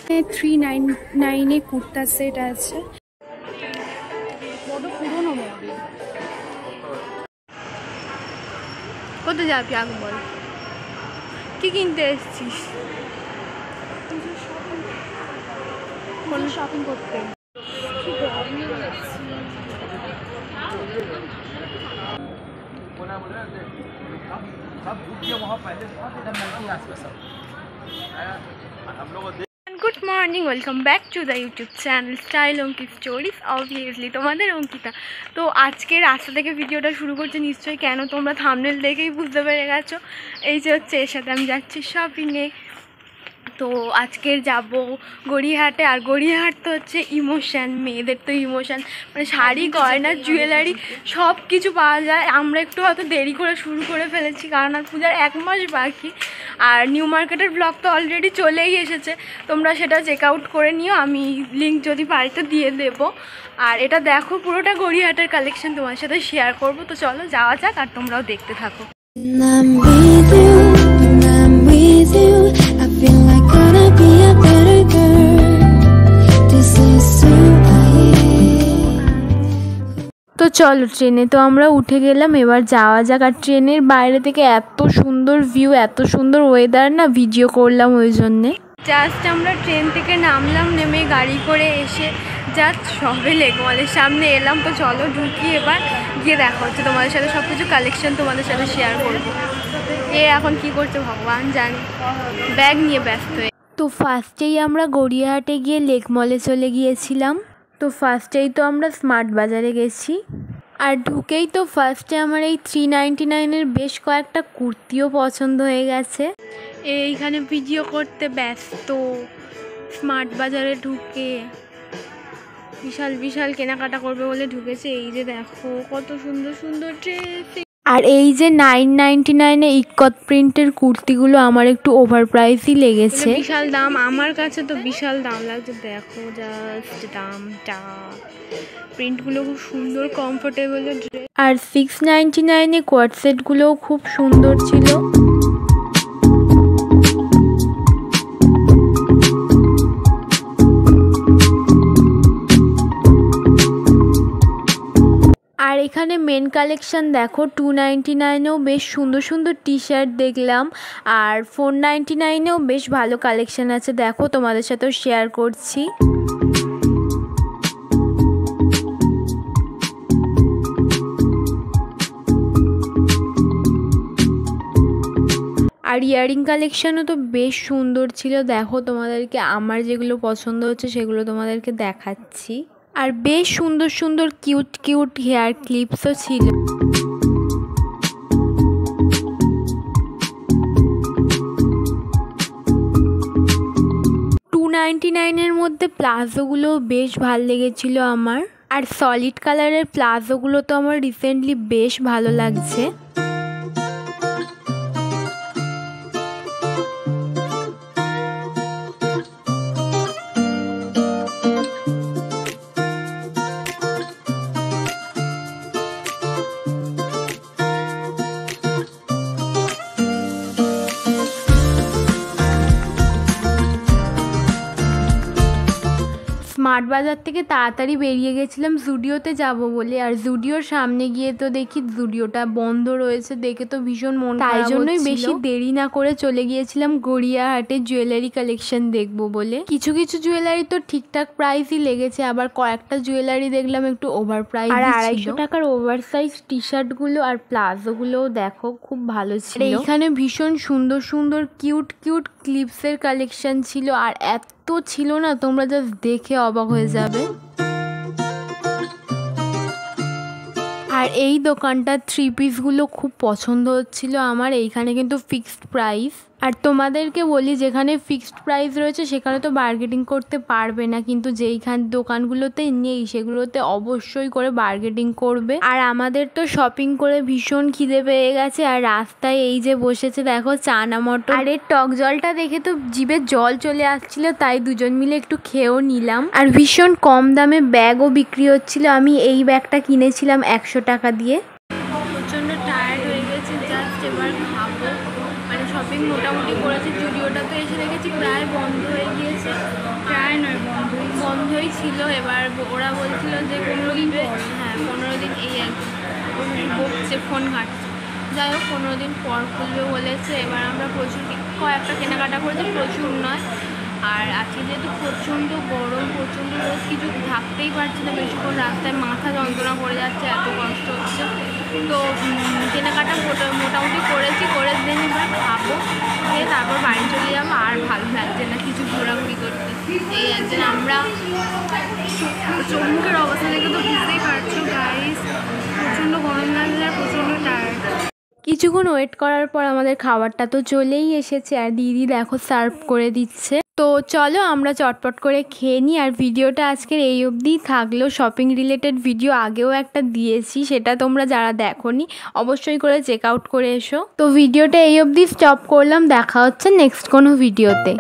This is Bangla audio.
399 কুর্তা সেট আছে। পুরোনো মডেল। কত যাবি আগে বল, কি কিনতে এসেছিস? শপিং করতে। Good morning, welcome back to the YouTube channel style Ankit stories. Obviously তোমাদের অঙ্কিতা। তো আজকে রাস্তা থেকে ভিডিওটা শুরু করছে নিশ্চয়ই, কেন তোমরা থাম্বনেল দেখেই বুঝতে পেরে গেছো। এই যে হচ্ছে এর সাথে আমি যাচ্ছি শপিংয়ে। তো আজকের যাব গড়িয়াহাটে। আর গড়িয়াহাট তো হচ্ছে ইমোশান, মেয়েদের তো ইমোশান, মানে শাড়ি গয়না জুয়েলারি সব কিছু পাওয়া যায়। আমরা একটু হয়তো দেরি করে শুরু করে ফেলেছি, কারণ আর পূজার 1 মাস বাকি। আর নিউ মার্কেটের ব্লগ তো অলরেডি চলেই এসেছে, তোমরা সেটা চেক আউট করে নিও, আমি লিঙ্ক যদি পারি তো দিয়ে দেবো। আর এটা দেখো, পুরোটা গড়িয়াহাটের কালেকশন তোমার সাথে শেয়ার করবো। তো চলো যাওয়া যাক, আর তোমরাও দেখতে থাকো। তো চলো, ট্রেনে তো আমরা উঠে গেলাম, এবার যাওয়া যাক। আর ট্রেনের বাইরে থেকে এত সুন্দর ভিউ, এত সুন্দর ওয়েদার না, ভিডিও করলাম ওই জন্যে। জাস্ট আমরা ট্রেন থেকে নামলাম, নেমে গাড়ি করে এসে জাস্ট সবে লেকমলের সামনে এলাম। তো চলো ঢুকি, এবার গিয়ে দেখা হচ্ছে তোমাদের সাথে, সব কিছু কালেকশন তোমাদের সাথে শেয়ার করবো। এ এখন কি করছে ভগবান জানে, ব্যাগ নিয়ে ব্যস্ত হয়ে। তো ফার্স্টেই আমরা গড়িয়াহাটে গিয়ে লেকমলে চলে গিয়েছিলাম। তো ফার্স্টেই তো আমরা স্মার্ট বাজারে গেছি। আর ঢুকেই তো ফার্স্টে আমার এই 399-এর বেশ কয়েকটা কুর্তিও পছন্দ হয়ে গেছে। এইখানে ভিডিও করতে ব্যস্ত, স্মার্ট বাজারে ঢুকে বিশাল বিশাল কেনাকাটা করবে বলে ঢুকেছে। এই যে দেখো কত সুন্দর সুন্দর ড্রেস। আর এই যে 999-এ ইক্কত প্রিন্টের কুর্তিগুলো আমার একটু ওভার প্রাইসই লেগেছে, বিশাল দাম। আমার কাছে তো বিশাল দাম লাগছে, দেখো জাস্ট দামটা। প্রিন্টগুলো খুব সুন্দর, কমফোর্টেবল ড্রেস। আর 699-এ কোয়াড সেটগুলোও খুব সুন্দর ছিল। আর এখানে মেন কালেকশন দেখো, 299-এও বেশ সুন্দর সুন্দর টি শার্ট দেখলাম। আর 499-এও বেশ ভালো কালেকশন আছে, দেখো তোমাদের সাথেও শেয়ার করছি। আর ইয়ারিং কালেকশনও তো বেশ সুন্দর ছিল, দেখো তোমাদেরকে আমার যেগুলো পছন্দ হচ্ছে সেগুলো তোমাদেরকে দেখাচ্ছি। আর বেশ সুন্দর সুন্দর কিউট কিউট হেয়ার ক্লিপসও ছিল। 299-এর মধ্যে প্লাজোগুলো বেশ ভাল লেগেছিল আমার। আর সলিড কালারের প্লাজোগুলো তো আমার রিসেন্টলি বেশ ভালো লাগছে। স্মার্ট বাজার থেকে তাড়াতাড়ি বেরিয়ে গেছিলাম জুডিওতে যাব বলে। আর জুডিওর সামনে গিয়ে তো দেখি জুডিওটা বন্ধ রয়েছে, দেখে তো ভীষণ মন খারাপ হচ্ছিল। তাই জন্যই বেশি দেরি না করে চলে গিয়েছিলাম গড়িয়াহাটে জুয়েলারি কালেকশন দেখবো বলে। কিছু কিছু জুয়েলারি তো ঠিকঠাক প্রাইসই লেগেছে, আবার কয়েকটা জুয়েলারি দেখলাম একটু ওভার প্রাইস। আর 250 টাকার ওভার সাইজ টি শার্টগুলো আর প্লাজোগুলোও দেখো খুব ভালো ছিল। এইখানে ভীষণ সুন্দর সুন্দর কিউট কিউট ক্লিপসের কালেকশন ছিল, আর এত ছিল না, তোমরা জাস্ট দেখে অবাক হয়ে যাবে। আর এই দোকানটা 3 পিসগুলো খুব পছন্দ হচ্ছিল আমার। এইখানে কিন্তু ফিক্সড প্রাইস। আর তোমাদেরকে বলি, যেখানে ফিক্সড প্রাইস রয়েছে সেখানে তো বার্গেটিং করতে পারবে না, কিন্তু যেইখান দোকানগুলোতে নেই সেগুলোতে অবশ্যই করে বার্গেটিং করবে। আর আমাদের তো শপিং করে ভীষণ খিদে পেয়ে গেছে, আর রাস্তায় এই যে বসেছে দেখো চানা মটর। আর এর টক জলটা দেখে তো জিভে জল চলে আসছিল, তাই দুজন মিলে একটু খেয়েও নিলাম। আর ভীষণ কম দামে ব্যাগও বিক্রি হচ্ছিল। আমি এই ব্যাগটা কিনেছিলাম 100 টাকা দিয়ে। প্রচণ্ড টায়ার্ড হয়ে গেছে, জাস্ট এবার খাবো, মানে শপিং শপিং মোটামুটি করেছি। জুডিওটা তো এসে দেখেছি প্রায় বন্ধ হয়ে গিয়েছে, প্রায় নয় বন্ধই ছিল। এবার ওরা বলছিল যে 15 দিন, হ্যাঁ 15 দিন, এই বকছে, ফোন ঘাটছে। যাই হোক 15 দিন পর খুলবে বলেছে। এবার আমরা প্রচুর কয়েকটা কেনাকাটা করেছি, প্রচুর নয়। আর আজকে যেহেতু প্রচণ্ড গরম, প্রচণ্ড রোদ, কিছু থাকতেই পারছি না বেশিক্ষণ, রাস্তায় মাথা যন্ত্রণা করে যাচ্ছে, এত কষ্ট হচ্ছে। তো কেনাকাটা মোটামুটি করেছি, করে দিন এবার খাবো, খেয়ে তারপর বাড়ি চলে যাবো। আর ভালো লাগছে না কিছু ঘোরাঘুরি করতে। এই একজন আমরা চমুকের অবস্থা দেখে তো বুঝতেই পারছো গাইস, প্রচণ্ড গরম লাগছে আর প্রচণ্ড টায়ার্ড। কিছুক্ষণ ওয়েট করার পর আমাদের খাবারটা তো চলেই এসেছে, আর দিদি দেখো সার্ভ করে দিচ্ছে। তো চলো আমরা চটপট করে খেয়ে নিই। আর ভিডিওটা আজকের এই অবধিই থাকলো। শপিং রিলেটেড ভিডিও আগেও একটা দিয়েছি, সেটা তোমরা যারা দেখোনি অবশ্যই করে চেক আউট করে এসো। তো ভিডিওটা এই অবধি স্টপ করলাম, দেখা হচ্ছে নেক্সট কোনো ভিডিওতে।